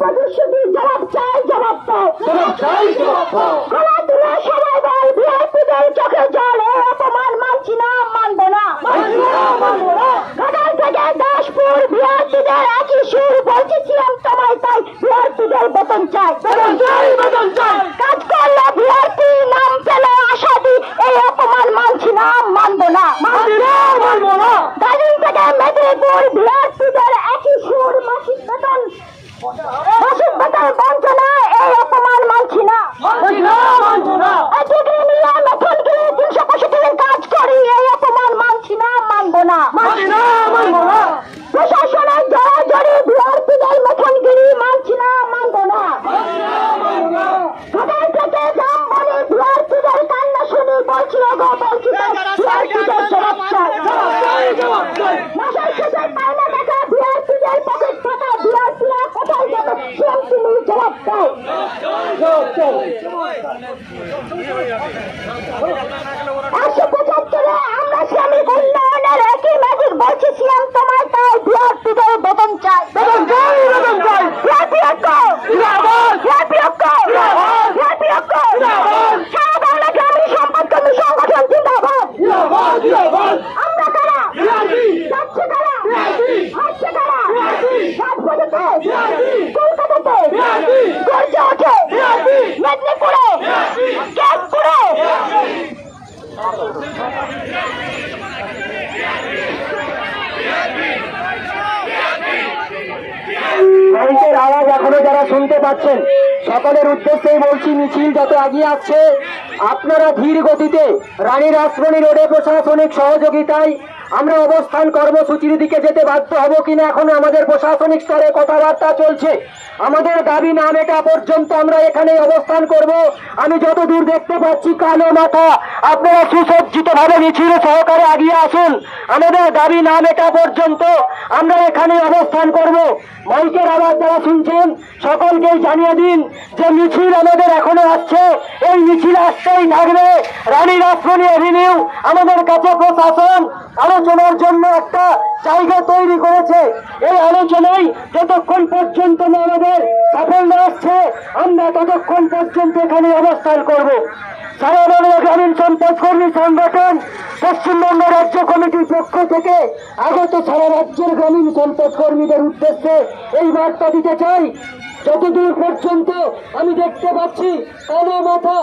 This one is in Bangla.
প্রতিশ্রুতি জবাব চাই, জবাব দাও, জবাব চাই, জবাব দাও। গলা তুলে সবাই বল, ভিআইপিদের চোখে জল, এই অপমান মানছি না, মানবো না, মানবো না। ঘাটাল থেকে দাসপুর ভিআইপিদের একই সুর, বলছি সিএম তোমায় তাই, ভিআইপিদের বেতন চাই, বেতন চাই, বেতন চাই। কাজ করলো ভিআইপি, নাম পেলো আশাদি, এই অপমান মানছি না, মানবো না, মানবো না। গাজীপুর থেকে মেদিনীপুর ভিআইপিদের একই সুর, মাসিক বেতন বঞ্চনা, এই অপমান মানছি না, মানবো না। ডিগ্রি নিয়ে মেথনগিরি 365 দিন কাজ করি, এই অপমান মানছি না, মানবো না, মানবো না। প্রশাসনের জড়াজড়ি ভিআইপিদের মেথনগিরি মানছি না, মানবো না। ঘাটাল থেকে জামবনি ভিআইপিদের কান্না শুনি, বলছি ওগো, বলছি ভিআইপিদের জবাব চাই, জবাব চাই। মাসের শেষে পায়না টাকা ভিআইপিদের পকেট ফাটা, ভিআইপিরা কোথায় যাবে, সিএম তুমি জবাব দাও, জবাব চাই। 175-এ আমরা শ্রমিক উন্নয়নের একই ম্যাজিক, বলছি সিএম তোমায় তাই, ভিআইপিদের বেতন চাই, বেতন চাই, বেতন চাই। ভিআইপি ঐক্য জিন্দাবাদ, ভিআইপি ঐক্য জিন্দাবাদ, ভিআইপি ঐক্য জিন্দাবাদ। সারা বাংলা গ্রামীণ সম্পদ কর্মী সংগঠন জিন্দাবাদ, জিন্দাবাদ, জিন্দাবাদ। আমরা কারা? ভিআইপি। যাচ্ছে কারা? ভিআইপি। আসছে কারা? ভিআইপি। রাজপথেতে ভিআইপি, কলকাতাতে ভিআইপি, গর্জে ওঠে ভিআইপি, মেদিনীপুরে ভিআইপি, কেশপুরে ভিআইপি। মাইকের আওয়াজ এখনো যারা শুনতে পাচ্ছেন, সকলের উদ্দেশ্যেই বলছি, মিছিল যত এগিয়ে আসছে আপনারা ধীর গতিতে রানী রাসমণি রোডে প্রশাসনিক সহযোগিতায় আমরা অবস্থান কর্মসূচির দিকে যেতে বাধ্য হব কিনা এখনো আমাদের প্রশাসনিক স্তরে কথাবার্তা চলছে। আমাদের দাবি না মেটা পর্যন্ত আমরা এখানে অবস্থান করব। আমি যতদূর দেখতে পাচ্ছি কালো মাথা, আপনারা সুসজ্জিত ভাবে মিছিল সহকারে এগিয়ে আসুন। আমাদের দাবি না মেটা পর্যন্ত আমরা এখানে অবস্থান করব। মাইকের আওয়াজ যারা শুনছেন সকলকেই জানিয়ে দিন যে মিছিল আমাদের এখনো আসছে, এই মিছিল আসতেই থাকবে। রানী রাসমণি এভিনিউ আমাদের কাছে প্রশাসন আলোচনার জন্য একটা জায়গা তৈরি করেছে। এই আলোচনায় যতক্ষণ পর্যন্ত না আমাদের সাফল্য আসছে আমরা ততক্ষণ পর্যন্ত এখানে অবস্থান করব। সারা বাংলা গ্রামীণ সম্পদ কর্মী সংগঠন পশ্চিমবঙ্গ রাজ্য কমিটির পক্ষ থেকে আগত সারা রাজ্যের গ্রামীণ সম্পদ কর্মীদের উদ্দেশ্যে এই বার্তা দিতে চাই, যতদূর পর্যন্ত আমি দেখতে পাচ্ছি কালো মাথা